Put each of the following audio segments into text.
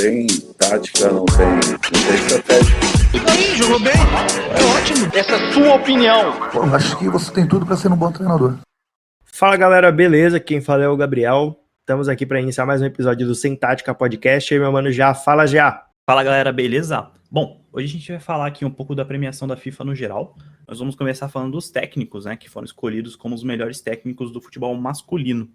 tem tática, não tem estratégia. Tudo aí, jogou bem, é ótimo. Essa é a sua opinião. Pô, acho que você tem tudo pra ser um bom treinador. Fala galera, beleza? Quem fala é o Gabriel. Estamos aqui para iniciar mais um episódio do Sem Tática Podcast. E aí, meu mano, já fala já. Fala galera, beleza? Bom, hoje a gente vai falar aqui um pouco da premiação da FIFA no geral. Nós vamos começar falando dos técnicos, né, que foram escolhidos como os melhores técnicos do futebol masculino.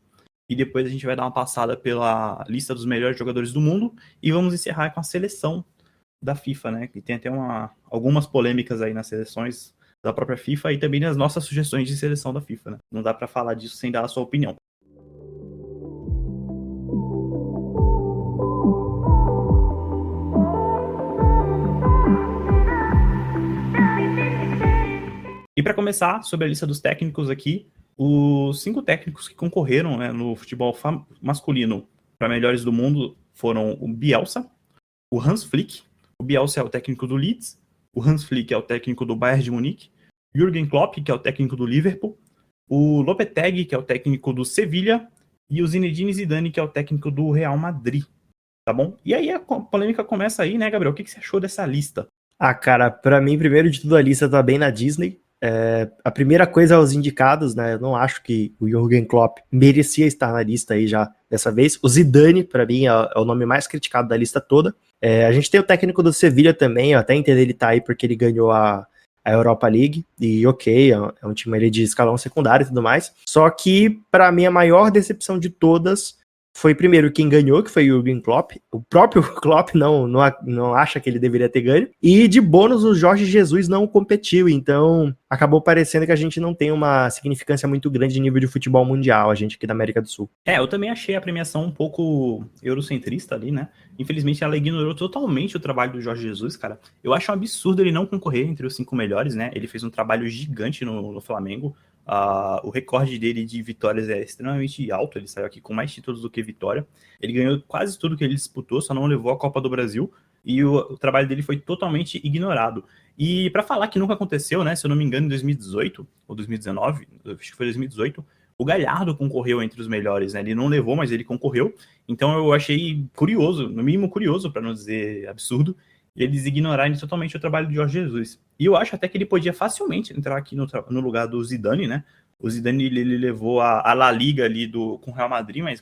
E depois a gente vai dar uma passada pela lista dos melhores jogadores do mundo e vamos encerrar com a seleção da FIFA, né, que tem até algumas polêmicas aí nas seleções da própria FIFA e também nas nossas sugestões de seleção da FIFA, né? Não dá pra falar disso sem dar a sua opinião. E para começar, sobre a lista dos técnicos aqui, os 5 técnicos que concorreram, né, no futebol masculino para melhores do mundo foram o Bielsa, o Hans Flick. O Bielsa é o técnico do Leeds, o Hans Flick é o técnico do Bayern de Munique, Jürgen Klopp, que é o técnico do Liverpool, o Lopetegui, que é o técnico do Sevilla, e o Zinedine Zidane, que é o técnico do Real Madrid. Tá bom? E aí a polêmica começa aí, né, Gabriel? O que você achou dessa lista? Ah, cara, pra mim, primeiro de tudo, a lista tá bem na Disney. A primeira coisa é os indicados, né? Eu não acho que o Jürgen Klopp merecia estar na lista aí já dessa vez. O Zidane, pra mim, é o nome mais criticado da lista toda. A gente tem o técnico do Sevilla também, eu até entendo ele tá aí porque ele ganhou a Europa League, e ok, é um time ali de escalão secundário e tudo mais. Só que, pra mim, a maior decepção de todas foi, primeiro, quem ganhou, que foi o Jürgen Klopp. O próprio Klopp não acha que ele deveria ter ganho. E, de bônus, o Jorge Jesus não competiu. Então, acabou parecendo que a gente não tem uma significância muito grande de nível de futebol mundial, a gente aqui da América do Sul. Eu também achei a premiação um pouco eurocentrista ali, né? Infelizmente, ela ignorou totalmente o trabalho do Jorge Jesus, cara. Eu acho um absurdo ele não concorrer entre os 5 melhores, né? Ele fez um trabalho gigante no Flamengo. O recorde dele de vitórias é extremamente alto, ele saiu aqui com mais títulos do que vitória. Ele ganhou quase tudo que ele disputou, só não levou a Copa do Brasil, e o trabalho dele foi totalmente ignorado. E para falar que nunca aconteceu, né, se eu não me engano, em 2018 ou 2019, acho que foi 2018, o Galhardo concorreu entre os melhores, né? Ele não levou, mas ele concorreu. Então eu achei curioso, no mínimo curioso, para não dizer absurdo, eles ignorarem totalmente o trabalho de Jorge Jesus. E eu acho até que ele podia facilmente entrar aqui no lugar do Zidane, né? O Zidane, ele levou a La Liga ali com o Real Madrid, mas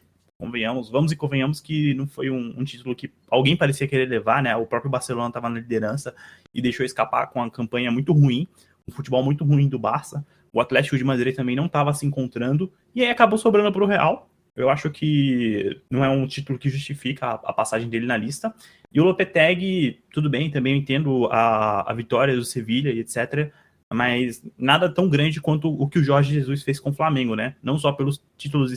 vamos e convenhamos que não foi um título que alguém parecia querer levar, né? O próprio Barcelona estava na liderança e deixou escapar com uma campanha muito ruim, um futebol muito ruim do Barça. O Atlético de Madrid também não estava se encontrando, e aí acabou sobrando para o Real. Eu acho que não é um título que justifica a passagem dele na lista. E o Lopetegui, tudo bem, também eu entendo a vitória do Sevilla e etc., mas nada tão grande quanto o que o Jorge Jesus fez com o Flamengo, né? Não só pelos títulos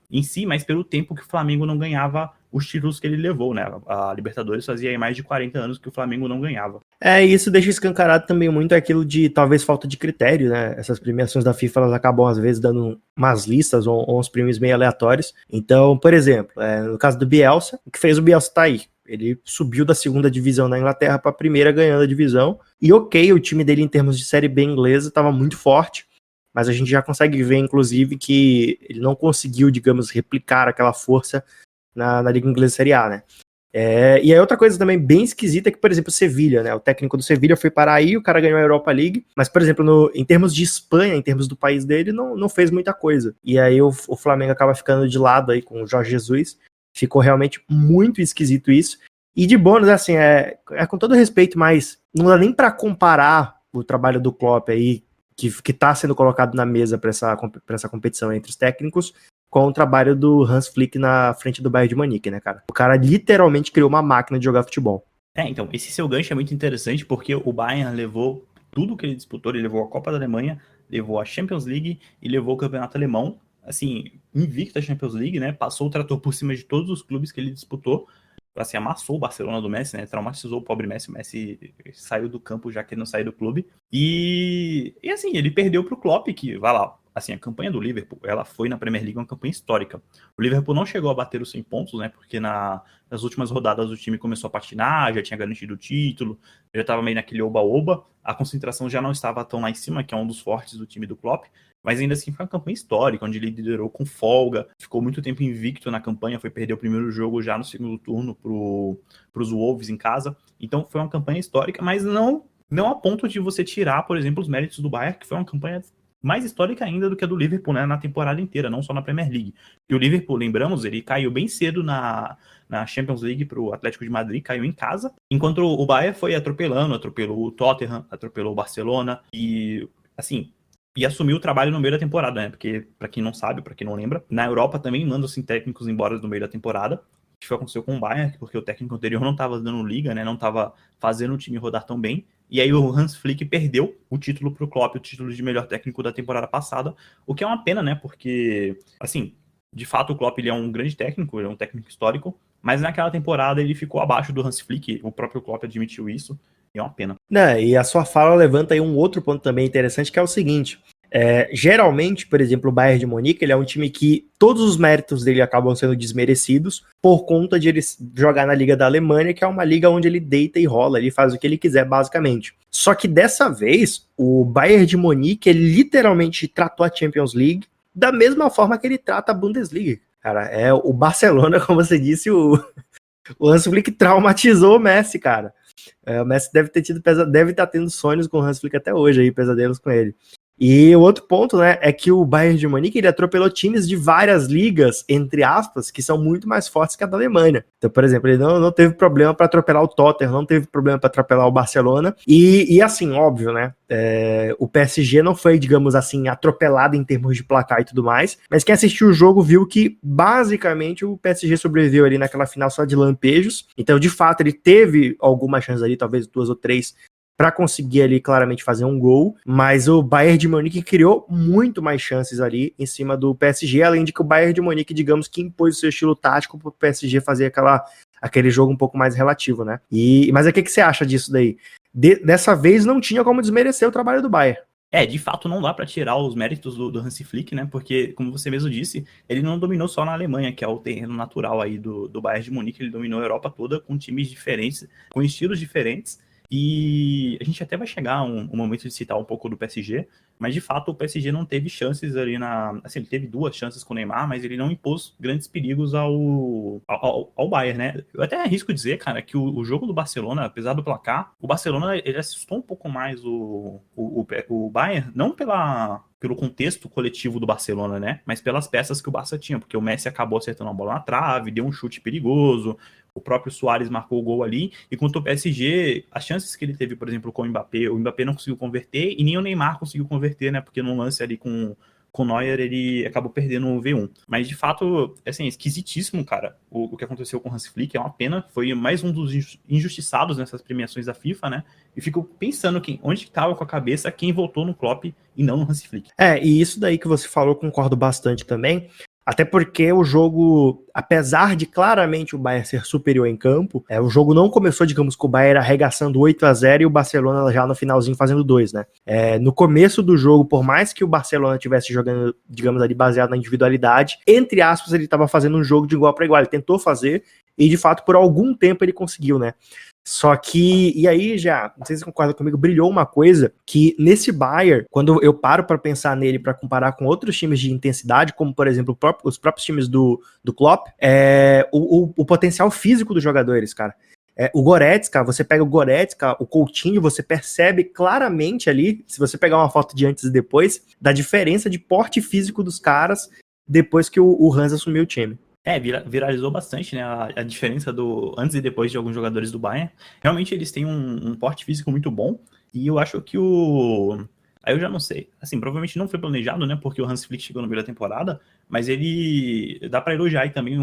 em si, mas pelo tempo que o Flamengo não ganhava os títulos que ele levou, né? A Libertadores fazia aí mais de 40 anos que o Flamengo não ganhava. Isso deixa escancarado também muito aquilo de, talvez, falta de critério, né? Essas premiações da FIFA, elas acabam, às vezes, dando umas listas ou uns prêmios meio aleatórios. Então, por exemplo, no caso do Bielsa, o que fez o Bielsa tá aí? Ele subiu da 2ª divisão na Inglaterra para a 1ª, ganhando a divisão. E ok, o time dele, em termos de Série B inglesa, estava muito forte. Mas a gente já consegue ver, inclusive, que ele não conseguiu, digamos, replicar aquela força na Liga Inglesa Série A, né? E aí outra coisa também bem esquisita é que, por exemplo, o Sevilla, né? O técnico do Sevilla foi parar aí, o cara ganhou a Europa League, mas, por exemplo, em termos de Espanha, em termos do país dele, não fez muita coisa. E aí o Flamengo acaba ficando de lado aí com o Jorge Jesus. Ficou realmente muito esquisito isso. E de bônus, assim, com todo respeito, mas não dá nem pra comparar o trabalho do Klopp aí, que tá sendo colocado na mesa pra essa competição entre os técnicos, com o trabalho do Hans Flick na frente do Bayern de Munique, né, cara? O cara literalmente criou uma máquina de jogar futebol. Então, esse seu gancho é muito interessante, porque o Bayern levou tudo que ele disputou, ele levou a Copa da Alemanha, levou a Champions League e levou o Campeonato Alemão, assim, invicto a Champions League, né? Passou o trator por cima de todos os clubes que ele disputou, assim, amassou o Barcelona do Messi, né? Traumatizou o pobre Messi. O Messi saiu do campo já querendo sair do clube. E assim, ele perdeu pro Klopp, que, vai lá, assim, a campanha do Liverpool, ela foi na Premier League uma campanha histórica. O Liverpool não chegou a bater os 100 pontos, né, porque nas últimas rodadas o time começou a patinar, já tinha garantido o título, já estava meio naquele oba-oba, a concentração já não estava tão lá em cima, que é um dos fortes do time do Klopp, mas ainda assim foi uma campanha histórica, onde ele liderou com folga, ficou muito tempo invicto na campanha, foi perder o primeiro jogo já no segundo turno para os Wolves em casa, então foi uma campanha histórica, mas não a ponto de você tirar, por exemplo, os méritos do Bayern, que foi uma campanha mais histórica ainda do que a do Liverpool, né, na temporada inteira, não só na Premier League. E o Liverpool, lembramos, ele caiu bem cedo na Champions League para o Atlético de Madrid, caiu em casa, enquanto o Bayern foi atropelou o Tottenham, atropelou o Barcelona e, assim, e assumiu o trabalho no meio da temporada, né, porque, para quem não sabe, para quem não lembra, na Europa também mandam-se técnicos embora no meio da temporada, que foi aconteceu com o Bayern, porque o técnico anterior não estava dando liga, né, não estava fazendo o time rodar tão bem, e aí o Hans Flick perdeu o título pro Klopp, o título de melhor técnico da temporada passada, o que é uma pena, né, porque, assim, de fato o Klopp ele é um grande técnico, ele é um técnico histórico, mas naquela temporada ele ficou abaixo do Hans Flick, o próprio Klopp admitiu isso, e é uma pena. E a sua fala levanta aí um outro ponto também interessante, que é o seguinte: geralmente, por exemplo, o Bayern de Munique, ele é um time que todos os méritos dele acabam sendo desmerecidos por conta de ele jogar na Liga da Alemanha, que é uma liga onde ele deita e rola, ele faz o que ele quiser, basicamente. Só que dessa vez, o Bayern de Munique, ele literalmente tratou a Champions League da mesma forma que ele trata a Bundesliga. Cara, é o Barcelona, como você disse, o Hans Flick traumatizou o Messi, cara. O Messi deve estar tendo sonhos com o Hans Flick até hoje, aí, pesadelos com ele. E o outro ponto, né, é que o Bayern de Munique, ele atropelou times de várias ligas, entre aspas, que são muito mais fortes que a da Alemanha. Então, por exemplo, ele não teve problema para atropelar o Tottenham, não teve problema para atropelar o Barcelona. E assim, óbvio, né, o PSG não foi, digamos assim, atropelado em termos de placar e tudo mais, mas quem assistiu o jogo viu que, basicamente, o PSG sobreviveu ali naquela final só de lampejos. Então, de fato, ele teve algumas chances ali, talvez 2 ou 3, para conseguir ali claramente fazer um gol, mas o Bayern de Munique criou muito mais chances ali em cima do PSG, além de que o Bayern de Munique, digamos que impôs o seu estilo tático para o PSG fazer aquele jogo um pouco mais relativo, né? Mas o que você acha disso daí? Dessa vez não tinha como desmerecer o trabalho do Bayern. De fato não dá para tirar os méritos do Hansi Flick, né, porque, como você mesmo disse, ele não dominou só na Alemanha, que é o terreno natural aí do Bayern de Munique, ele dominou a Europa toda com times diferentes, com estilos diferentes. E a gente até vai chegar um momento de citar um pouco do PSG, mas de fato o PSG não teve chances ali assim, ele teve 2 chances com o Neymar, mas ele não impôs grandes perigos ao Bayern, né? Eu até arrisco dizer, cara, que o jogo do Barcelona, apesar do placar, o Barcelona ele assustou um pouco mais o Bayern, não pelo contexto coletivo do Barcelona, né? Mas pelas peças que o Barça tinha, porque o Messi acabou acertando a bola na trave, deu um chute perigoso, o próprio Suárez marcou o gol ali, e quanto ao PSG, as chances que ele teve, por exemplo, com o Mbappé não conseguiu converter, e nem o Neymar conseguiu converter, né? Porque num lance ali com o Neuer, ele acabou perdendo o V1. Mas, de fato, assim, esquisitíssimo, cara, o que aconteceu com o Hans Flick, é uma pena, foi mais um dos injustiçados nessas premiações da FIFA, né? E fico pensando onde estava com a cabeça quem votou no Klopp e não no Hans Flick. E isso daí que você falou, concordo bastante também. Até porque o jogo, apesar de claramente o Bayern ser superior em campo, o jogo não começou, digamos, com o Bayern arregaçando 8-0 e o Barcelona já no finalzinho fazendo 2, né? No começo do jogo, por mais que o Barcelona estivesse jogando, digamos ali, baseado na individualidade, entre aspas, ele estava fazendo um jogo de igual para igual, ele tentou fazer e, de fato, por algum tempo ele conseguiu, né? Só que, e aí já, não sei se você concorda comigo, brilhou uma coisa que nesse Bayern, quando eu paro para pensar nele para comparar com outros times de intensidade, como por exemplo os próprios times do Klopp, o potencial físico dos jogadores, cara. O Goretzka, você pega o Goretzka, o Coutinho, você percebe claramente ali, se você pegar uma foto de antes e depois, da diferença de porte físico dos caras depois que o Hans assumiu o time. Viralizou bastante, né, a diferença do antes e depois de alguns jogadores do Bayern. Realmente eles têm um porte físico muito bom, e eu acho que aí eu já não sei, assim, provavelmente não foi planejado, né, porque o Hans Flick chegou no meio da temporada, mas ele dá para elogiar aí também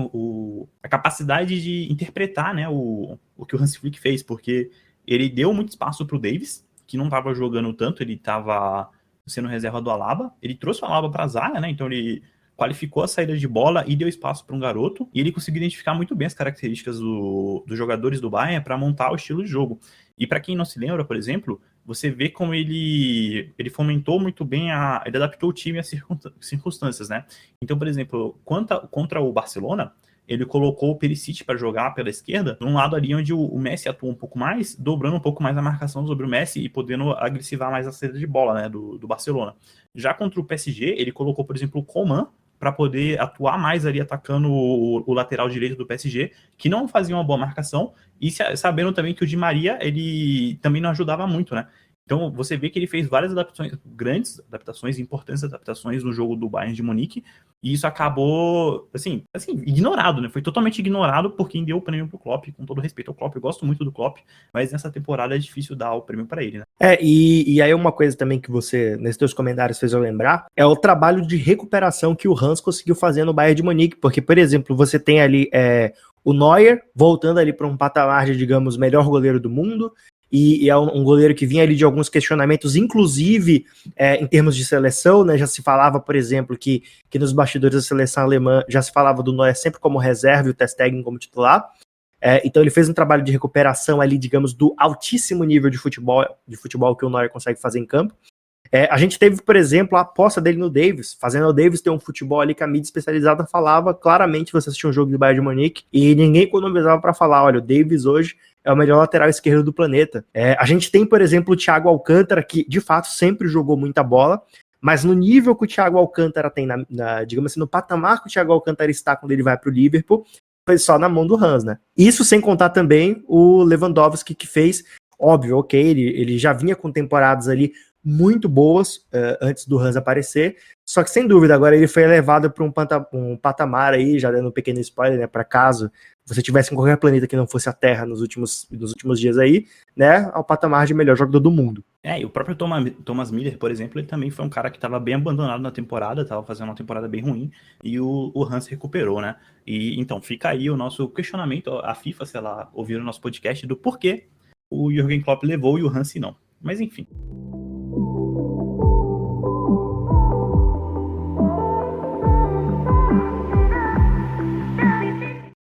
a capacidade de interpretar, né, o que o Hans Flick fez, porque ele deu muito espaço pro Davies, que não estava jogando tanto, ele estava sendo reserva do Alaba, ele trouxe o Alaba para a zaga, né, então ele qualificou a saída de bola e deu espaço para um garoto, e ele conseguiu identificar muito bem as características dos jogadores do Bayern para montar o estilo de jogo. E para quem não se lembra, por exemplo, você vê como ele fomentou muito bem, ele adaptou o time às circunstâncias, né? Então, por exemplo, contra o Barcelona, ele colocou o Perisic para jogar pela esquerda, num lado ali onde o Messi atua um pouco mais, dobrando um pouco mais a marcação sobre o Messi e podendo agressivar mais a saída de bola, né, do Barcelona. Já contra o PSG, ele colocou, por exemplo, o Coman para poder atuar mais ali atacando o lateral direito do PSG, que não fazia uma boa marcação, e sabendo também que o Di Maria, ele também não ajudava muito, né? Então você vê que ele fez várias adaptações, grandes adaptações, importantes adaptações no jogo do Bayern de Munique, e isso acabou, assim, ignorado, né? Foi totalmente ignorado por quem deu o prêmio pro Klopp, com todo respeito ao Klopp. Eu gosto muito do Klopp, mas nessa temporada é difícil dar o prêmio para ele, né? E aí uma coisa também que você, nesses teus comentários, fez eu lembrar, é o trabalho de recuperação que o Hans conseguiu fazer no Bayern de Munique, porque, por exemplo, você tem ali o Neuer voltando ali para um patamar de, digamos, melhor goleiro do mundo, e é um goleiro que vinha ali de alguns questionamentos, inclusive em termos de seleção, né? Já se falava, por exemplo, que nos bastidores da seleção alemã já se falava do Neuer sempre como reserva e o Ter Stegen como titular. Então ele fez um trabalho de recuperação ali, digamos, do altíssimo nível de futebol que o Neuer consegue fazer em campo. A gente teve, por exemplo, a aposta dele no Davis, fazendo o Davis ter um futebol ali que a mídia especializada falava claramente, você assistia um jogo do Bayern de Munique e ninguém economizava para falar, olha, o Davis hoje é o melhor lateral esquerdo do planeta. A gente tem, por exemplo, o Thiago Alcântara, que de fato sempre jogou muita bola, mas no nível que o Thiago Alcântara tem, digamos assim, no patamar que o Thiago Alcântara está quando ele vai para o Liverpool, foi só na mão do Hans, né? Isso sem contar também o Lewandowski, que fez, óbvio, ok, ele já vinha com temporadas ali muito boas antes do Hans aparecer, só que sem dúvida agora ele foi elevado para um patamar aí, já dando um pequeno spoiler, né, para caso você tivesse em qualquer planeta que não fosse a Terra nos últimos dias aí, né, ao patamar de melhor jogador do mundo. E o próprio Thomas Müller, por exemplo, ele também foi um cara que estava bem abandonado na temporada, estava fazendo uma temporada bem ruim, e o Hans recuperou, né? E então fica aí o nosso questionamento, a FIFA, se ela ouvir o nosso podcast, do porquê o Jürgen Klopp levou e o Hans não. Mas enfim.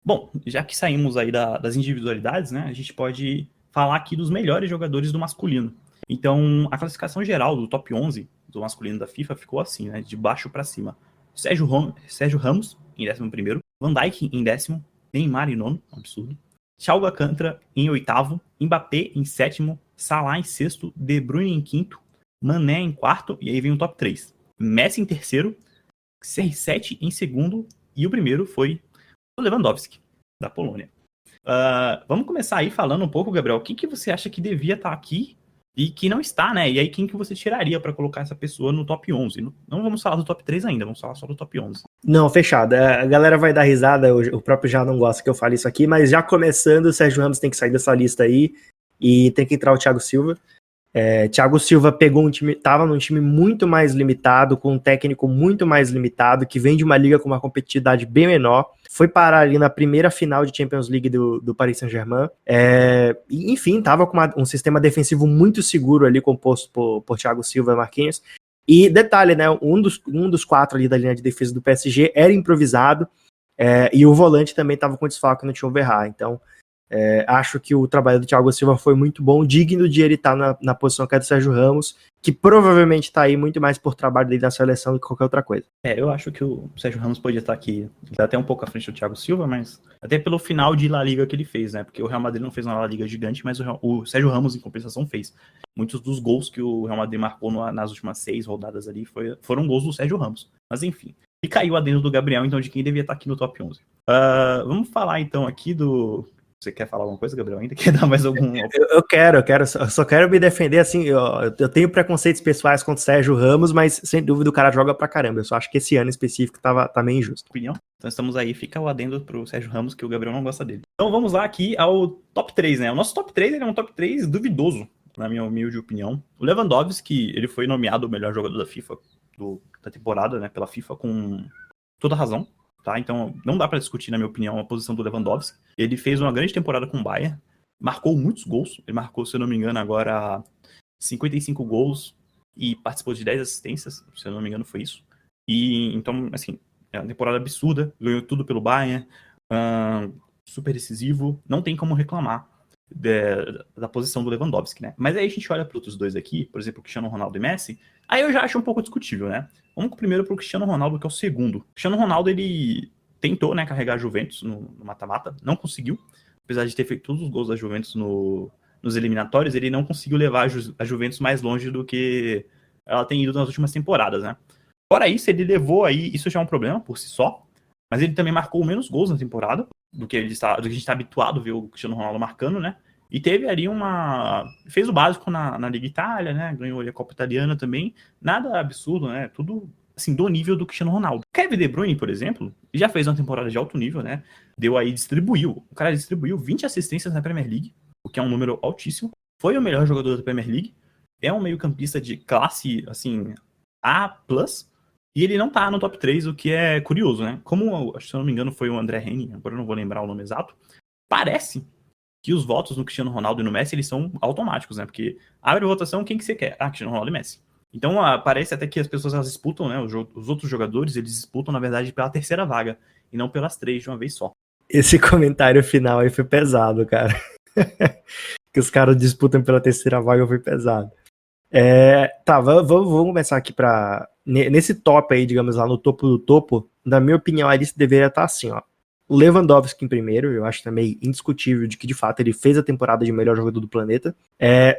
Bom, já que saímos aí das individualidades, né, a gente pode falar aqui dos melhores jogadores do masculino. Então, a classificação geral do top 11 do masculino da FIFA ficou assim, né, de baixo para cima. Sérgio Ramos, em 11º, Van Dijk em 10º, Neymar em 9º, um absurdo, Thiago Alcântara em 8º, Mbappé em 7º, Salah em 6º, De Bruyne em 5º, Mané em 4º, e aí vem o top 3. Messi em 3º, CR7 em 2º, e o primeiro foi o Lewandowski, da Polônia. Vamos começar aí falando um pouco, Gabriel, quem que você acha que devia estar aqui e que não está, né? E aí quem que você tiraria para colocar essa pessoa no top 11? Não vamos falar do top 3 ainda, vamos falar só do top 11. Não, fechado. A galera vai dar risada, o próprio já não gosta que eu fale isso aqui, mas já começando, o Sérgio Ramos tem que sair dessa lista aí e tem que entrar o Thiago Silva. Thiago Silva pegou estava num time muito mais limitado, com um técnico muito mais limitado, que vem de uma liga com uma competitividade bem menor, foi parar ali na primeira final de Champions League do Paris Saint-Germain, enfim, estava com um sistema defensivo muito seguro ali, composto por Thiago Silva e Marquinhos, e detalhe, né, um dos 4 ali da linha de defesa do PSG era improvisado, e o volante também estava com desfalque no Thierry Henry, então acho que o trabalho do Thiago Silva foi muito bom, digno de ele estar na posição que é do Sérgio Ramos, que provavelmente está aí muito mais por trabalho dele na seleção do que qualquer outra coisa. Eu acho que o Sérgio Ramos podia estar aqui, até um pouco à frente do Thiago Silva, mas até pelo final de La Liga que ele fez, né? Porque o Real Madrid não fez uma La Liga gigante, mas o Sérgio Ramos, em compensação, fez. Muitos dos gols que o Real Madrid marcou nas últimas 6 rodadas ali foram gols do Sérgio Ramos. Mas enfim, e caiu a dentro do Gabriel, então de quem devia estar aqui no top 11. Vamos falar então aqui do... Você quer falar alguma coisa, Gabriel? Ainda quer dar mais algum... Eu só quero me defender, assim, eu tenho preconceitos pessoais contra o Sérgio Ramos, mas sem dúvida o cara joga pra caramba, eu só acho que esse ano específico tá meio injusto. Opinião? Então estamos aí, fica o adendo pro Sérgio Ramos, que o Gabriel não gosta dele. Então vamos lá aqui ao top 3, né? O nosso top 3 ele é um top 3 duvidoso, na minha humilde opinião. O Lewandowski, ele foi nomeado o melhor jogador da FIFA, da temporada, né, pela FIFA, com toda razão. Tá? Então não dá para discutir, na minha opinião, a posição do Lewandowski. Ele fez uma grande temporada com o Bayern, marcou muitos gols, ele marcou, se eu não me engano, agora 55 gols e participou de 10 assistências, se eu não me engano foi isso. E então, assim, é uma temporada absurda, ganhou tudo pelo Bayern, super decisivo, não tem como reclamar. da posição do Lewandowski, né? Mas aí a gente olha para outros dois aqui, por exemplo, o Cristiano Ronaldo e Messi, aí eu já acho um pouco discutível, né? Vamos primeiro pro Cristiano Ronaldo, que é o segundo. O Cristiano Ronaldo, ele tentou, né, carregar a Juventus no mata-mata, não conseguiu. Apesar de ter feito todos os gols da Juventus nos eliminatórios, ele não conseguiu levar a Juventus mais longe do que ela tem ido nas últimas temporadas, né? Fora isso, ele levou aí, isso já é um problema por si só, mas ele também marcou menos gols na temporada do que a gente está habituado a ver o Cristiano Ronaldo marcando, né? E teve ali fez o básico na Liga Itália, né? Ganhou ali a Copa Italiana também. Nada absurdo, né? Tudo, assim, do nível do Cristiano Ronaldo. Kevin De Bruyne, por exemplo, já fez uma temporada de alto nível, né? O cara distribuiu 20 assistências na Premier League, o que é um número altíssimo. Foi o melhor jogador da Premier League. É um meio-campista de classe, assim, A+, e ele não tá no top 3, o que é curioso, né? Como, se eu não me engano, foi o André Henning, agora eu não vou lembrar o nome exato, parece que os votos no Cristiano Ronaldo e no Messi, eles são automáticos, né? Porque abre a votação, quem que você quer? Ah, Cristiano Ronaldo e Messi. Então, parece até que as pessoas, elas disputam, né? Os outros jogadores, eles disputam, na verdade, pela terceira vaga, e não pelas 3 de uma vez só. Esse comentário final aí foi pesado, cara. Que os caras disputam pela terceira vaga foi pesado. Tá, vamos começar aqui nesse top aí, digamos lá, no topo do topo. Na minha opinião, a lista deveria estar assim, ó. Lewandowski em primeiro, eu acho também indiscutível de que, de fato, ele fez a temporada de melhor jogador do planeta.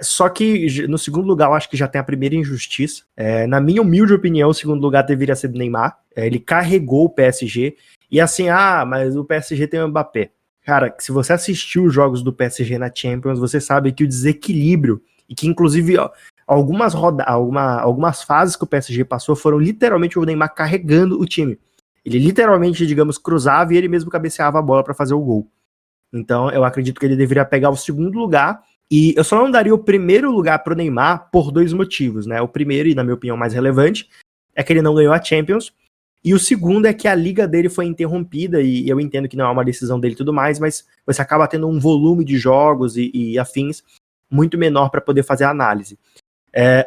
Só que, no segundo lugar, eu acho que já tem a primeira injustiça. Na minha humilde opinião, o segundo lugar deveria ser do Neymar. Ele carregou o PSG. E assim, mas o PSG tem o Mbappé. Cara, se você assistiu os jogos do PSG na Champions, você sabe que o desequilíbrio, e que inclusive algumas fases que o PSG passou foram literalmente o Neymar carregando o time. Ele literalmente, digamos, cruzava e ele mesmo cabeceava a bola para fazer o gol. Então eu acredito que ele deveria pegar o segundo lugar, e eu só não daria o primeiro lugar pro Neymar por 2 motivos, né? O primeiro, e na minha opinião mais relevante, é que ele não ganhou a Champions, e o segundo é que a liga dele foi interrompida, e eu entendo que não é uma decisão dele e tudo mais, mas você acaba tendo um volume de jogos e afins muito menor para poder fazer a análise.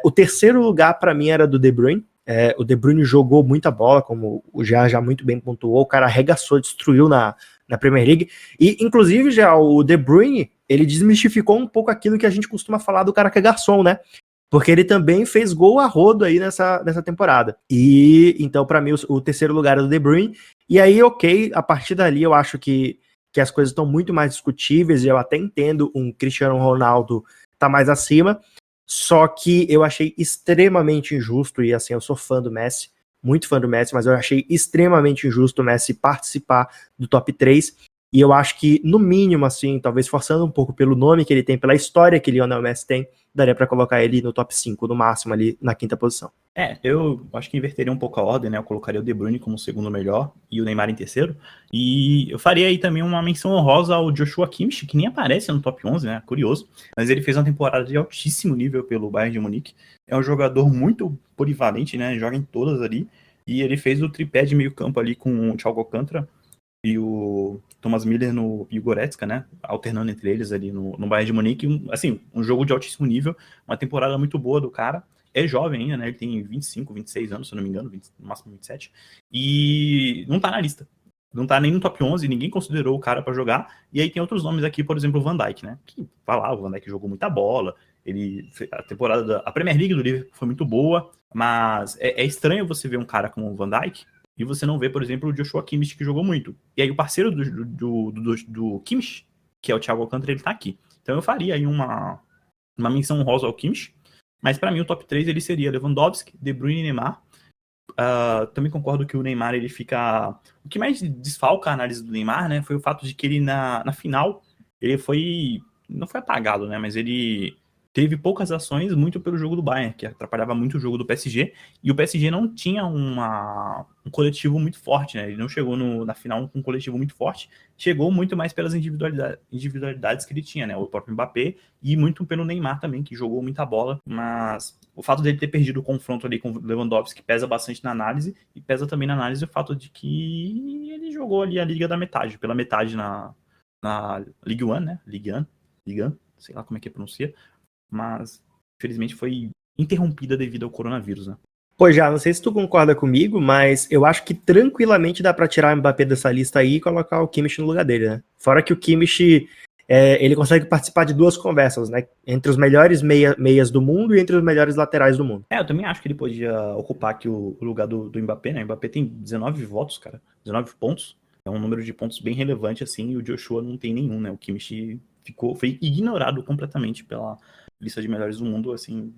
O terceiro lugar para mim era do De Bruyne. O De Bruyne jogou muita bola, como o já muito bem pontuou, o cara arregaçou, destruiu na Premier League, e inclusive já o De Bruyne, ele desmistificou um pouco aquilo que a gente costuma falar do cara que é garçom, né? Porque ele também fez gol a rodo aí nessa temporada. E então, para mim, o terceiro lugar é do De Bruyne. E aí, ok, a partir dali eu acho que as coisas estão muito mais discutíveis, e eu até entendo um Cristiano Ronaldo tá mais acima, só que eu achei extremamente injusto, e assim, eu sou fã do Messi, muito fã do Messi, mas eu achei extremamente injusto o Messi participar do top 3, e eu acho que, no mínimo, assim, talvez forçando um pouco pelo nome que ele tem, pela história que o Lionel Messi tem, daria pra colocar ele no top 5, no máximo ali, na 5ª posição. Eu acho que inverteria um pouco a ordem, né? Eu colocaria o De Bruyne como segundo melhor e o Neymar em terceiro. E eu faria aí também uma menção honrosa ao Joshua Kimmich, que nem aparece no top 11, né? Curioso. Mas ele fez uma temporada de altíssimo nível pelo Bayern de Munique. É um jogador muito polivalente, né? Joga em todas ali. E ele fez o tripé de meio campo ali com o Thiago Alcântara e o Thomas Müller e o Goretzka, né? Alternando entre eles ali no Bayern de Munique. Um jogo de altíssimo nível. Uma temporada muito boa do cara. É jovem ainda, né? Ele tem 25, 26 anos, se eu não me engano, no máximo 27. E não tá na lista. Não tá nem no top 11, ninguém considerou o cara pra jogar. E aí tem outros nomes aqui, por exemplo, o Van Dijk, né? Que, vai lá, o Van Dijk jogou muita bola. A Premier League do Liverpool foi muito boa. Mas é estranho você ver um cara como o Van Dijk e você não ver, por exemplo, o Joshua Kimmich, que jogou muito. E aí o parceiro do Kimmich, que é o Thiago Alcântara, ele tá aqui. Então eu faria aí uma menção honrosa ao Kimmich. Mas para mim o top 3 ele seria Lewandowski, De Bruyne e Neymar. Também concordo que o Neymar ele fica... O que mais desfalca a análise do Neymar, né, foi o fato de que ele na final ele não foi apagado, né, mas ele teve poucas ações muito pelo jogo do Bayern, que atrapalhava muito o jogo do PSG, e o PSG não tinha um coletivo muito forte, né, ele não chegou na final com um coletivo muito forte, chegou muito mais pelas individualidades que ele tinha, né, o próprio Mbappé, e muito pelo Neymar também, que jogou muita bola, mas o fato dele ter perdido o confronto ali com o Lewandowski pesa bastante na análise, e pesa também na análise o fato de que ele jogou ali a liga da metade, pela metade na Ligue 1, né, Ligue 1, sei lá como é que pronuncia, mas infelizmente foi interrompida devido ao coronavírus, né. Pô, já, não sei se tu concorda comigo, mas eu acho que tranquilamente dá pra tirar o Mbappé dessa lista aí e colocar o Kimmich no lugar dele, né? Fora que o Kimmich, ele consegue participar de duas conversas, né? Entre os melhores meias do mundo e entre os melhores laterais do mundo. Eu também acho que ele podia ocupar aqui o lugar do Mbappé, né? O Mbappé tem 19 votos, cara. 19 pontos. É um número de pontos bem relevante, assim, e o Joshua não tem nenhum, né? O Kimmich foi ignorado completamente pela lista de melhores do mundo, assim.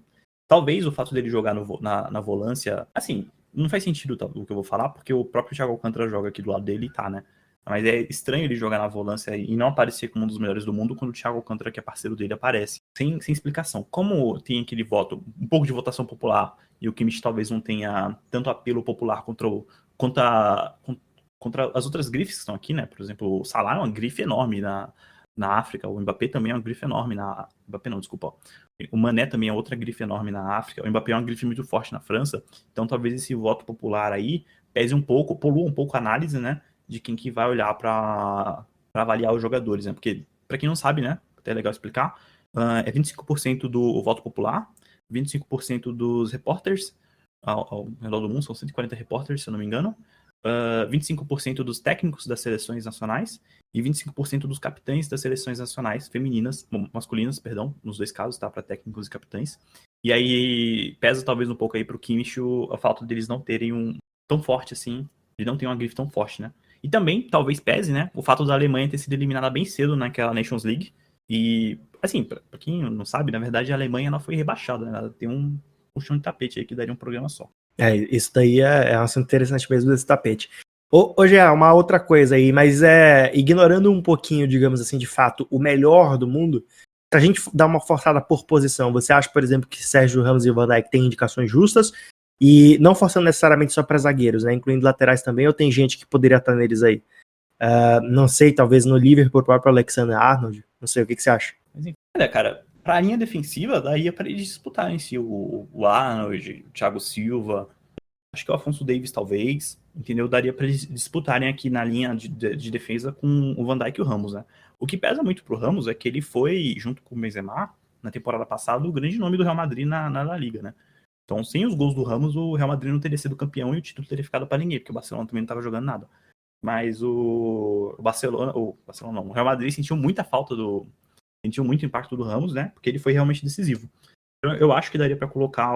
Talvez o fato dele jogar na volância, assim, não faz sentido o que eu vou falar, porque o próprio Thiago Alcântara joga aqui do lado dele e tá, né? Mas é estranho ele jogar na volância e não aparecer como um dos melhores do mundo quando o Thiago Alcântara, que é parceiro dele, aparece. Sem explicação. Como tem aquele voto, um pouco de votação popular, e o Kimmich talvez não tenha tanto apelo popular contra as outras grifes que estão aqui, né? Por exemplo, o Salah é uma grife enorme na África, o Mbappé também é uma grife enorme Mbappé não, desculpa. O Mané também é outra grife enorme na África, o Mbappé é uma grife muito forte na França, então talvez esse voto popular aí pese um pouco, polua um pouco a análise, né? De quem que vai olhar para avaliar os jogadores, né? Porque, para quem não sabe, né? Até é legal explicar, é 25% do voto popular, 25% dos repórteres ao redor do mundo, são 140 repórteres, se eu não me engano, 25% dos técnicos das seleções nacionais e 25% dos capitães das seleções nacionais femininas, masculinas, perdão, nos dois casos, tá? Para técnicos e capitães. E aí pesa talvez um pouco aí pro Kimmich a falta deles não terem tão forte assim, ele não tem uma grife tão forte, né? E também, talvez pese, né, o fato da Alemanha ter sido eliminada bem cedo naquela Nations League. E, assim, pra quem não sabe, na verdade a Alemanha ela foi rebaixada, né? Ela tem um puxão de tapete aí que daria um programa só. Isso daí é um assunto interessante mesmo desse tapete. Hoje é uma outra coisa aí, mas ignorando um pouquinho, digamos assim, de fato, o melhor do mundo, se a gente dar uma forçada por posição, você acha, por exemplo, que Sérgio Ramos e Van Dijk têm indicações justas? E não forçando necessariamente só para zagueiros, né? Incluindo laterais também, ou tem gente que poderia estar neles aí? Não sei, talvez no Liverpool, o próprio Alexander-Arnold. Não sei, o que você acha? Mas, enfim, olha, cara, pra linha defensiva, daria pra eles disputarem si o Arnold, o Thiago Silva, acho que o Afonso Davies talvez, entendeu? Daria pra eles disputarem aqui na linha de defesa com o Van Dijk e o Ramos, né? O que pesa muito pro Ramos é que ele foi, junto com o Benzema, na temporada passada, o grande nome do Real Madrid na La Liga, né? Então, sem os gols do Ramos, o Real Madrid não teria sido campeão e o título teria ficado para ninguém, porque o Barcelona também não estava jogando nada. Mas o Real Madrid sentiu muita falta sentiu muito impacto do Ramos, né? Porque ele foi realmente decisivo. Eu acho que daria para colocar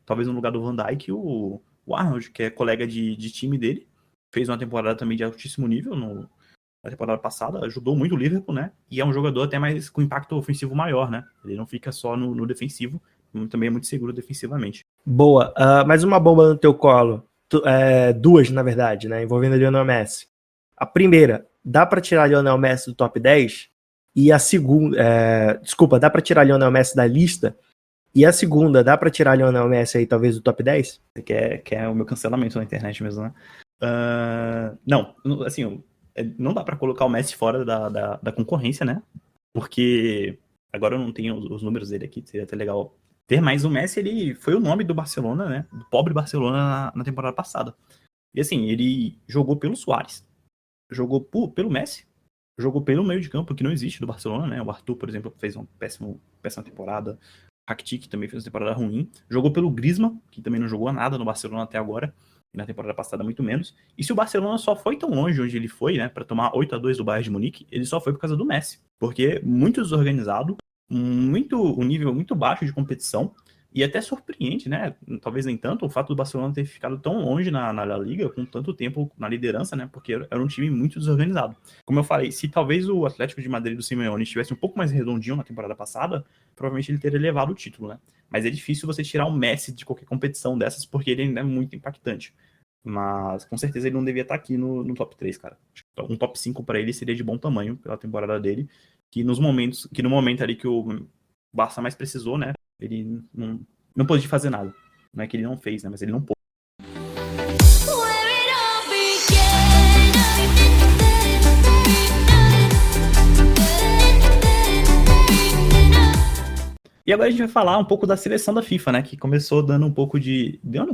talvez no lugar do Van Dijk o Arnold, que é colega de time dele, fez uma temporada também de altíssimo nível na temporada passada, ajudou muito o Liverpool, né? E é um jogador até mais com impacto ofensivo maior, né? Ele não fica só no defensivo, também é muito seguro defensivamente. Boa. Mais uma bomba no teu colo. Duas, na verdade, né? Envolvendo o Lionel Messi. A primeira, dá pra tirar Lionel Messi do top 10? E a segunda... desculpa, dá pra tirar Lionel Messi da lista? E a segunda, dá pra tirar Lionel Messi aí, talvez, do top 10? Que é o meu cancelamento na internet mesmo, né? Não, assim, não dá pra colocar o Messi fora da concorrência, né? Porque agora eu não tenho os números dele aqui, seria até legal ter, mas o Messi, ele foi o nome do Barcelona, né? Do pobre Barcelona na temporada passada. E assim, ele jogou pelo Suárez, jogou pelo Messi, jogou pelo meio de campo, que não existe do Barcelona, né? O Arthur, por exemplo, fez uma péssima temporada. O Rakitic também fez uma temporada ruim. Jogou pelo Griezmann, que também não jogou nada no Barcelona até agora. E na temporada passada muito menos. E se o Barcelona só foi tão longe onde ele foi, né? Para tomar 8-2 do Bayern de Munique, ele só foi por causa do Messi. Porque muito desorganizado, um nível muito baixo de competição. E até surpreende, né? Talvez nem tanto, o fato do Barcelona ter ficado tão longe na La Liga, com tanto tempo na liderança, né? Porque era um time muito desorganizado. Como eu falei, se talvez o Atlético de Madrid do Simeone estivesse um pouco mais redondinho na temporada passada, provavelmente ele teria levado o título, né? Mas é difícil você tirar o Messi de qualquer competição dessas, porque ele ainda é muito impactante. Mas com certeza ele não devia estar aqui no top 3, cara. Um top 5 para ele seria de bom tamanho pela temporada dele, que no momento ali que o Barça mais precisou, né? Ele não pôde fazer nada. Não é que ele não fez, né? Mas ele não pôde. E agora a gente vai falar um pouco da seleção da FIFA, né? Que começou dando um pouco de... Deu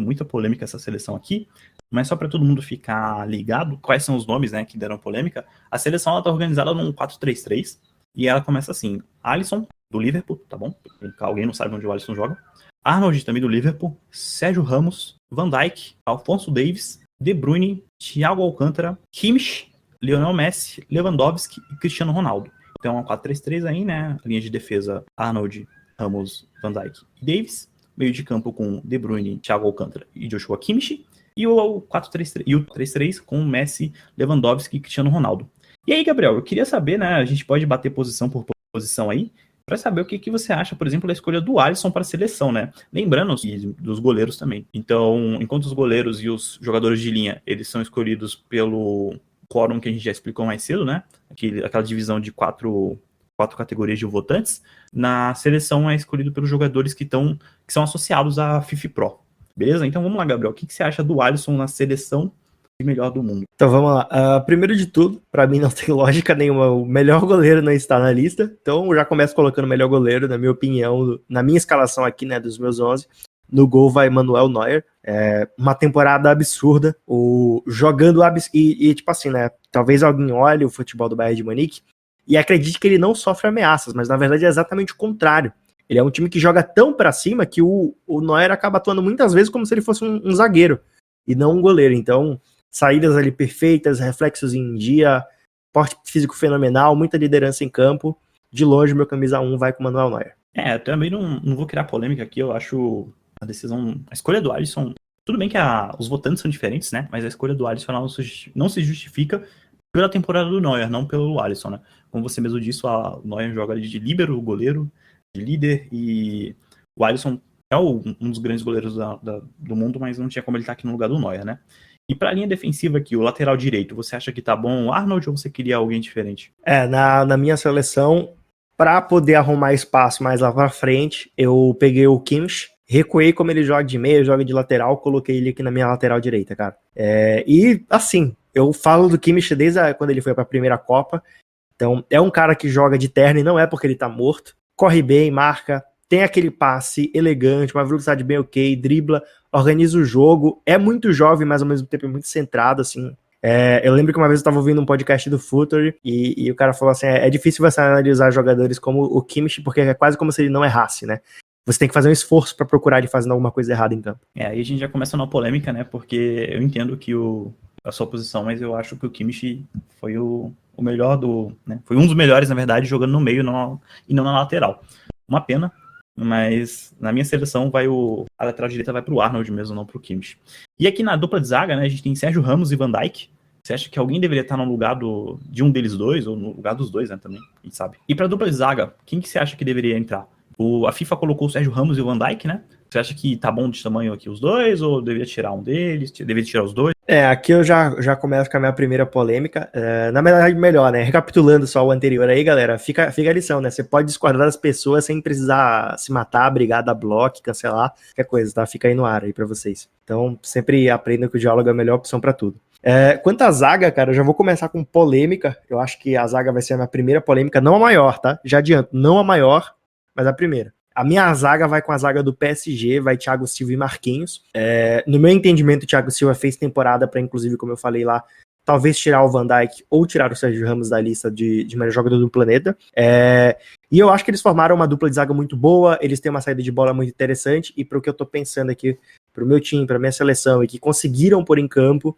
muita polêmica essa seleção aqui. Mas só para todo mundo ficar ligado, quais são os nomes, né, que deram polêmica. A seleção, ela tá organizada num 4-3-3. E ela começa assim. Alisson, do Liverpool, tá bom? Alguém não sabe onde o Alisson joga. Arnold, também do Liverpool. Sérgio Ramos, Van Dijk, Alphonso Davies, De Bruyne, Thiago Alcântara, Kimmich, Lionel Messi, Lewandowski e Cristiano Ronaldo. Então, é um 4-3-3 aí, né? A linha de defesa, Arnold, Ramos, Van Dijk e Davies. Meio de campo com De Bruyne, Thiago Alcântara e Joshua Kimmich. E o 4-3-3 e o 3-3 com Messi, Lewandowski e Cristiano Ronaldo. E aí, Gabriel, eu queria saber, né? A gente pode bater posição por posição aí, para saber o que você acha, por exemplo, da escolha do Alisson para a seleção, né? Lembrando dos goleiros também. Então, enquanto os goleiros e os jogadores de linha, eles são escolhidos pelo quórum que a gente já explicou mais cedo, né? Aquela divisão de quatro categorias de votantes, na seleção é escolhido pelos jogadores que são associados à FIFA Pro. Beleza? Então vamos lá, Gabriel. O que você acha do Alisson na seleção de melhor do mundo? Então vamos lá. Primeiro de tudo, pra mim não tem lógica nenhuma. O melhor goleiro não está na lista. Então eu já começo colocando o melhor goleiro, na minha opinião, na minha escalação aqui, né, dos meus 11. No gol vai Manuel Neuer. Uma temporada absurda. Jogando e tipo assim, né? Talvez alguém olhe o futebol do Bayern de Munique e acredite que ele não sofre ameaças, mas na verdade é exatamente o contrário. Ele é um time que joga tão pra cima que o Neuer acaba atuando muitas vezes como se ele fosse um zagueiro e não um goleiro. Então, saídas ali perfeitas, reflexos em dia, porte físico fenomenal, muita liderança em campo. De longe, meu camisa 1 vai com o Manuel Neuer. Eu também não vou criar polêmica aqui, eu acho a escolha do Alisson, tudo bem que os votantes são diferentes, né, mas a escolha do Alisson não se justifica pela temporada do Neuer, não pelo Alisson, né. Como você mesmo disse, o Neuer joga ali de líbero, goleiro, de líder, e o Alisson é um dos grandes goleiros do mundo, mas não tinha como ele estar aqui no lugar do Neuer, né. E pra linha defensiva aqui, o lateral direito, você acha que tá bom o Arnold ou você queria alguém diferente? Na minha seleção, pra poder arrumar espaço mais lá pra frente, eu peguei o Kimmich, recuei como ele joga de meia, joga de lateral, coloquei ele aqui na minha lateral direita, cara. E assim, eu falo do Kimmich desde quando ele foi pra primeira Copa, então é um cara que joga de terno e não é porque ele tá morto, corre bem, marca, tem aquele passe elegante, uma velocidade bem ok, dribla, organiza o jogo, é muito jovem, mas ao mesmo tempo é muito centrado, assim. Eu lembro que uma vez eu tava ouvindo um podcast do Futuri e o cara falou assim, é difícil você analisar jogadores como o Kimmich, porque é quase como se ele não errasse, né? Você tem que fazer um esforço pra procurar ele fazendo alguma coisa errada em campo. Aí a gente já começa numa polêmica, né? Porque eu entendo que a sua posição, mas eu acho que o Kimmich foi o melhor né? Foi um dos melhores, na verdade, jogando no meio e não na lateral. Uma pena, mas na minha seleção a lateral direita vai pro Arnold mesmo, não pro Kimmich. E aqui na dupla de zaga, né, a gente tem Sérgio Ramos e Van Dijk. Você acha que alguém deveria estar no lugar de um deles dois, ou no lugar dos dois, né, também, a gente sabe. E pra dupla de zaga, quem que você acha que deveria entrar? A FIFA colocou o Sérgio Ramos e o Van Dijk, né? Você acha que tá bom de tamanho aqui os dois, ou deveria tirar um deles? Deveria tirar os dois? Aqui eu já começo com a minha primeira polêmica. Na verdade, melhor, né? Recapitulando só o anterior aí, galera, fica a lição, né? Você pode discordar das pessoas sem precisar se matar, brigar, dar bloco, cancelar, qualquer coisa, tá? Fica aí no ar aí pra vocês. Então, sempre aprendam que o diálogo é a melhor opção pra tudo. Quanto à zaga, cara, eu já vou começar com polêmica. Eu acho que a zaga vai ser a minha primeira polêmica, não a maior, tá? Já adianto, não a maior, mas a primeira. A minha zaga vai com a zaga do PSG, vai Thiago Silva e Marquinhos. No meu entendimento, o Thiago Silva fez temporada para, inclusive, como eu falei lá, talvez tirar o Van Dijk ou tirar o Sérgio Ramos da lista de melhor jogador do planeta. E eu acho que eles formaram uma dupla de zaga muito boa, eles têm uma saída de bola muito interessante, e para o que eu tô pensando aqui, pro meu time, pra minha seleção, e que conseguiram pôr em campo,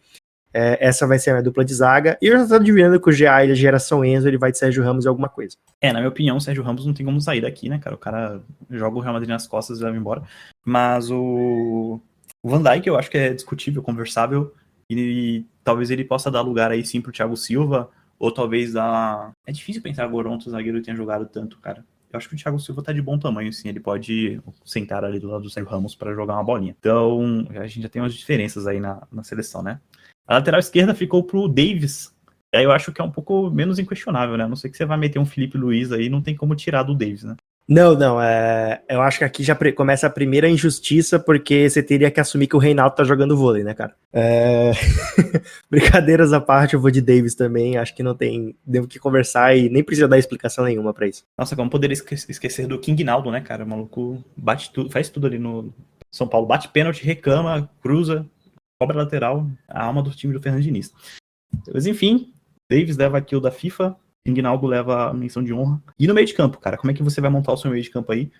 essa vai ser a minha dupla de zaga. E eu já tô adivinhando que o GA e a geração Enzo, ele vai de Sérgio Ramos e alguma coisa. Na minha opinião, o Sérgio Ramos não tem como sair daqui, né, cara? O cara joga o Real Madrid nas costas e leva embora. Mas o Van Dijk eu acho que é discutível, conversável, e talvez ele possa dar lugar aí sim pro Thiago Silva, ou talvez É difícil pensar agora onde o zagueiro tenha jogado tanto, cara. Eu acho que o Thiago Silva tá de bom tamanho, sim. Ele pode sentar ali do lado do Sérgio Ramos para jogar uma bolinha. Então, a gente já tem umas diferenças aí na seleção, né? A lateral esquerda ficou pro Davies. Aí eu acho que é um pouco menos inquestionável, né? A não ser que você vai meter um Felipe Luiz aí, não tem como tirar do Davies, né? Não, eu acho que aqui já começa a primeira injustiça, porque você teria que assumir que o Reinaldo tá jogando vôlei, né, cara? Brincadeiras à parte, eu vou de Davies também, acho que não tem nem o que conversar e nem precisa dar explicação nenhuma pra isso. Nossa, como poderia esquecer do King Naldo, né, cara? O maluco bate tudo, faz tudo ali no São Paulo, bate pênalti, reclama, cruza, cobra lateral, a alma do time do Fernando Diniz. Mas enfim, Davies leva aqui o da FIFA, Ginaldo leva a menção de honra. E no meio de campo, cara, como é que você vai montar o seu meio de campo aí?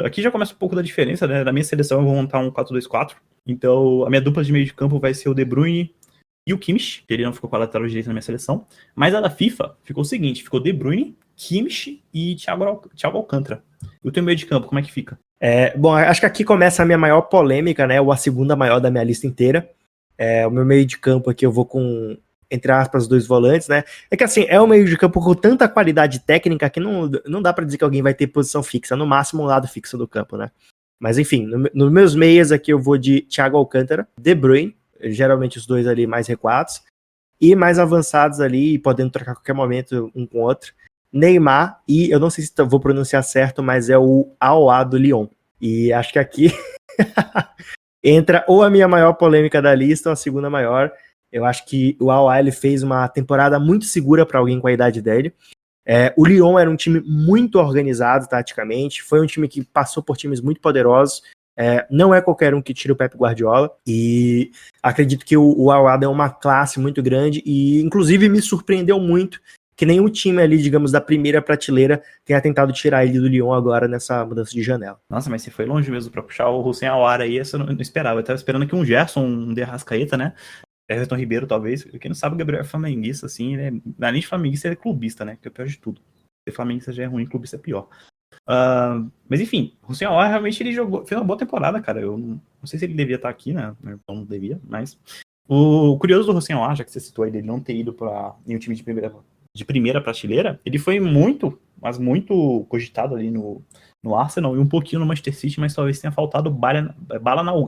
Aqui já começa um pouco da diferença, né? Na minha seleção eu vou montar um 4-2-4. Então a minha dupla de meio de campo vai ser o De Bruyne, e o Kimmich, que ele não ficou com a lateral direita na minha seleção. Mas a da FIFA ficou o seguinte, ficou De Bruyne, Kimmich e Thiago Alcântara. E o teu meio de campo, como é que fica? Bom, acho que aqui começa a minha maior polêmica, né? Ou a segunda maior da minha lista inteira. O meu meio de campo aqui eu vou com, entre aspas, 2 volantes, né? É que assim, é um meio de campo com tanta qualidade técnica que não dá pra dizer que alguém vai ter posição fixa, no máximo um lado fixo do campo, né? Mas enfim, nos meus meias aqui eu vou de Thiago Alcântara, De Bruyne, geralmente os dois ali mais recuados, e mais avançados ali, podendo trocar a qualquer momento um com o outro, Neymar, e eu não sei se vou pronunciar certo, mas é o Aouar do Lyon. E acho que aqui entra ou a minha maior polêmica da lista ou a segunda maior. Eu acho que o Aouar ele fez uma temporada muito segura para alguém com a idade dele. O Lyon era um time muito organizado taticamente, foi um time que passou por times muito poderosos. Não é qualquer um que tira o Pep Guardiola, e acredito que o Aouar é uma classe muito grande, e inclusive me surpreendeu muito que nenhum time ali, digamos, da primeira prateleira tenha tentado tirar ele do Lyon agora nessa mudança de janela. Nossa, mas você foi longe mesmo pra puxar o Hussein Aouar aí, essa eu não esperava. Eu tava esperando que um Gerson, um De Arrascaeta, né? Everton Ribeiro, talvez. Quem não sabe, o Gabriel é flamenguista, assim, né? Além de flamenguista, ele é clubista, né? Que é o pior de tudo. Ser flamenguista já é ruim, clubista é pior. Mas enfim, o Hussein Aouar realmente ele fez uma boa temporada, cara. Eu não sei se ele devia estar aqui, né? Não devia, mas... O curioso do Hussein Aouar, já que você citou aí, dele não ter ido pra nenhum time de primeira prateleira, ele foi muito cogitado ali no Arsenal e um pouquinho no Manchester City, mas talvez tenha faltado bala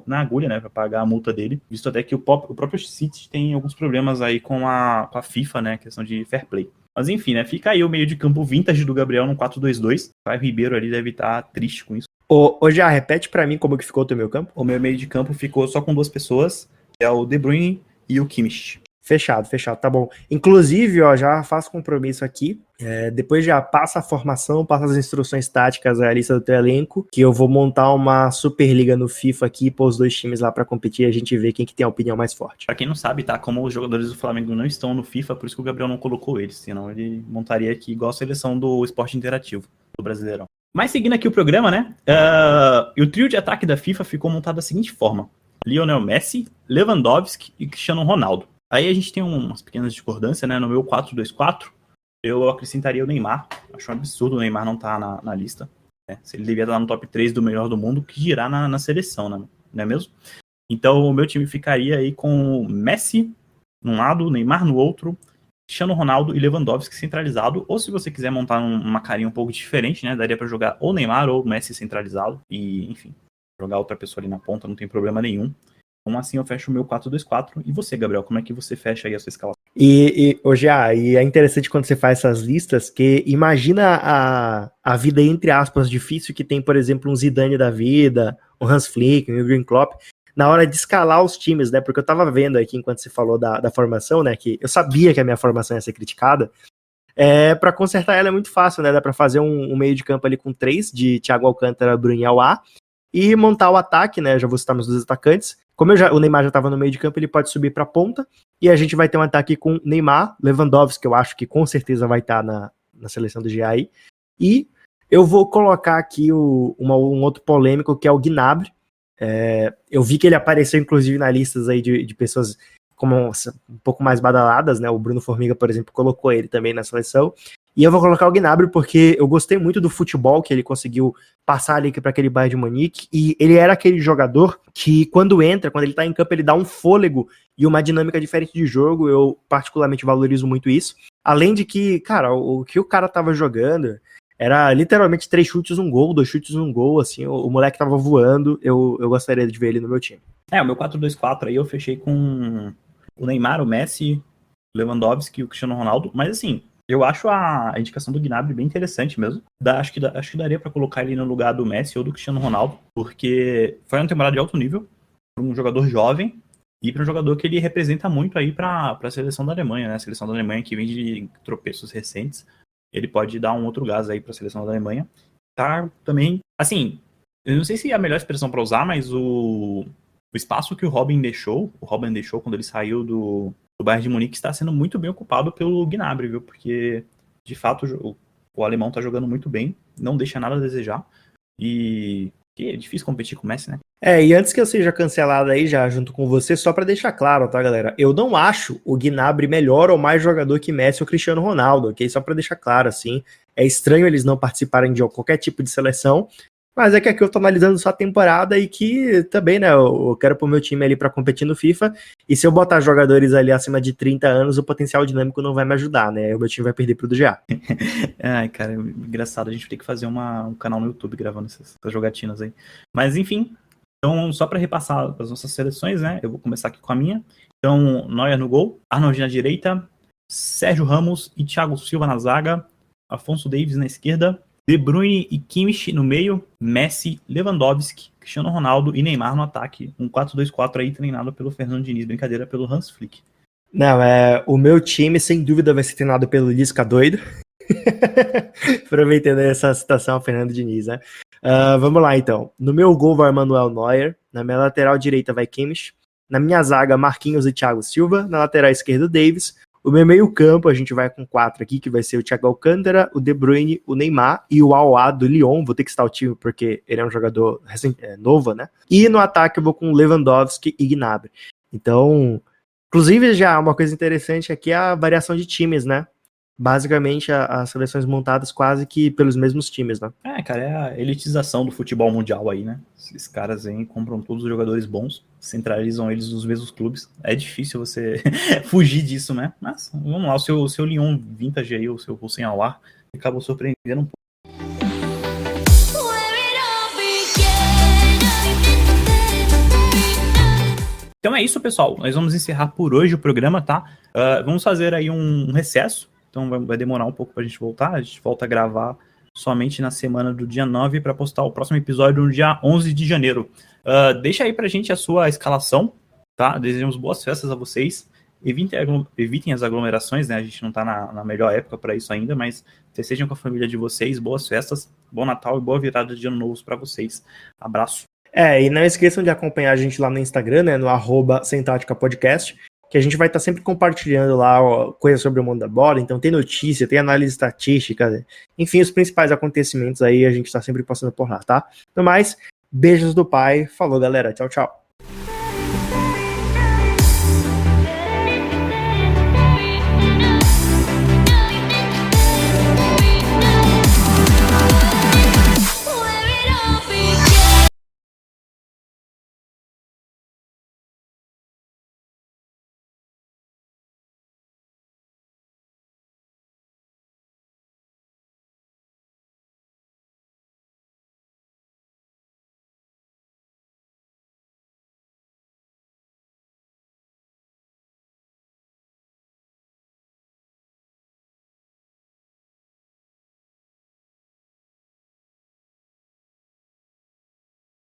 na agulha, né, pra pagar a multa dele, visto até que o próprio City tem alguns problemas aí com a FIFA, né, questão de fair play. Mas enfim, né, fica aí o meio de campo vintage do Gabriel no 4-2-2, o Caio Ribeiro ali deve estar triste com isso. Já repete pra mim como que ficou o teu meio campo? O meu meio de campo ficou só com 2 pessoas, que é o De Bruyne e o Kimmich. Fechado, tá bom. Inclusive, ó, já faço compromisso aqui, depois já passa a formação, passa as instruções táticas, a lista do teu elenco, que eu vou montar uma Superliga no FIFA aqui, pôr os 2 times lá pra competir e a gente vê quem que tem a opinião mais forte. Pra quem não sabe, tá, como os jogadores do Flamengo não estão no FIFA, por isso que o Gabriel não colocou eles, senão ele montaria aqui igual a seleção do Esporte Interativo, do Brasileirão. Mas seguindo aqui o programa, né, o trio de ataque da FIFA ficou montado da seguinte forma: Lionel Messi, Lewandowski e Cristiano Ronaldo. Aí a gente tem umas pequenas discordâncias, né? No meu 4-2-4, eu acrescentaria o Neymar. Acho um absurdo o Neymar não estar na lista, né? Se ele devia estar no top 3 do melhor do mundo, que girar na seleção, né? Não é mesmo? Então o meu time ficaria aí com o Messi num lado, Neymar no outro, Cristiano Ronaldo e Lewandowski centralizado. Ou se você quiser montar uma carinha um pouco diferente, né? Daria para jogar ou Neymar ou Messi centralizado. E, enfim, jogar outra pessoa ali na ponta, não tem problema nenhum. Então assim eu fecho o meu 4-2-4. E você, Gabriel, como é que você fecha aí a sua escalação? E é interessante quando você faz essas listas, que imagina a vida, entre aspas, difícil que tem, por exemplo, um Zidane da vida, um Hans Flick, um Jürgen Klopp, na hora de escalar os times, né? Porque eu tava vendo aqui, enquanto você falou da formação, né? Que eu sabia que a minha formação ia ser criticada. Pra consertar ela é muito fácil, né? Dá pra fazer um meio de campo ali com 3, de Thiago Alcântara, Bruyne e Aouar, e montar o ataque, né? Já vou citar meus 2 atacantes. Como o Neymar já estava no meio de campo, ele pode subir para a ponta, e a gente vai ter um ataque com Neymar, Lewandowski, que eu acho que com certeza vai estar na seleção do GA, e eu vou colocar aqui um outro polêmico, que é o Gnabry. Eu vi que ele apareceu, inclusive, na listas aí de pessoas como um pouco mais badaladas, né? O Bruno Formiga, por exemplo, colocou ele também na seleção. E eu vou colocar o Gnabry porque eu gostei muito do futebol que ele conseguiu passar ali para aquele Bayern de Munique, e ele era aquele jogador que quando ele tá em campo, ele dá um fôlego e uma dinâmica diferente de jogo. Eu particularmente valorizo muito isso. Além de que, cara, o que o cara tava jogando era literalmente 3 chutes, 1 gol, 2 chutes, 1 gol, assim, o moleque tava voando. Eu gostaria de ver ele no meu time. O meu 4-2-4 aí eu fechei com o Neymar, o Messi, o Lewandowski e o Cristiano Ronaldo, mas assim, eu acho a indicação do Gnabry bem interessante mesmo. Acho que daria pra colocar ele no lugar do Messi ou do Cristiano Ronaldo, porque foi uma temporada de alto nível, para um jogador jovem e para um jogador que ele representa muito aí para a seleção da Alemanha, né? A seleção da Alemanha que vem de tropeços recentes. Ele pode dar um outro gás aí para a seleção da Alemanha. Tá também, assim, eu não sei se é a melhor expressão para usar, mas o espaço que o Robin deixou quando ele saiu do Bayern de Munique está sendo muito bem ocupado pelo Gnabry, viu? Porque, de fato, o alemão está jogando muito bem, não deixa nada a desejar. E Que é difícil competir com o Messi, né? E antes que eu seja cancelado aí já junto com você, só pra deixar claro, tá, galera? Eu não acho o Gnabry melhor ou mais jogador que Messi ou Cristiano Ronaldo, ok? Só pra deixar claro, assim. É estranho eles não participarem de qualquer tipo de seleção, mas é que aqui eu tô analisando só a temporada e que também, né, eu quero pôr meu time ali pra competir no FIFA, e se eu botar jogadores ali acima de 30 anos, o potencial dinâmico não vai me ajudar, né? O meu time vai perder pro do GA. Ai, cara, engraçado, a gente tem que fazer um canal no YouTube gravando essas jogatinas aí. Mas, enfim, então, só para repassar as nossas seleções, né, eu vou começar aqui com a minha. Então, Neuer no gol, Arnold na direita, Sérgio Ramos e Thiago Silva na zaga, Afonso Davies na esquerda, De Bruyne e Kimmich no meio, Messi, Lewandowski, Cristiano Ronaldo e Neymar no ataque. Um 4-2-4 aí treinado pelo Fernando Diniz, brincadeira, pelo Hans Flick. Não, o meu time sem dúvida vai ser treinado pelo Lisca doido. Aproveitando essa citação ao Fernando Diniz, né? Vamos lá, então. No meu gol vai Manuel Neuer, na minha lateral direita vai Kimmich, na minha zaga Marquinhos e Thiago Silva, na lateral esquerda Davies. O meu meio campo a gente vai com 4 aqui, que vai ser o Thiago Alcântara, o De Bruyne, o Neymar e o Aouar do Lyon. Vou ter que citar o time porque ele é um jogador novo, né? E no ataque eu vou com Lewandowski e Gnabry. Então, inclusive já uma coisa interessante aqui é a variação de times, né? Basicamente as seleções montadas quase que pelos mesmos times, né? Cara, é a elitização do futebol mundial aí, né? Esses caras aí compram todos os jogadores bons, centralizam eles nos mesmos clubes. É difícil você fugir disso, né? Mas vamos lá, o seu Lyon Vintage aí, o seu Hussein Aouar, acabou surpreendendo um pouco. Então é isso, pessoal. Nós vamos encerrar por hoje o programa, tá? Vamos fazer aí um recesso. Então vai demorar um pouco pra gente voltar. A gente volta a gravar somente na semana do dia 9 para postar o próximo episódio no dia 11 de janeiro. Deixa aí pra gente a sua escalação, tá? Desejamos boas festas a vocês. Evitem as aglomerações, né? A gente não tá na melhor época para isso ainda, mas sejam com a família de vocês. Boas festas, bom Natal e boa virada de ano novo para vocês. Abraço. E não esqueçam de acompanhar a gente lá no Instagram, né? No @SemTática_podcast. Que a gente vai estar sempre compartilhando lá coisas sobre o mundo da bola, então tem notícia, tem análise estatística, enfim, os principais acontecimentos aí a gente está sempre passando por lá, tá? Então mais, beijos do pai, falou galera, tchau, tchau.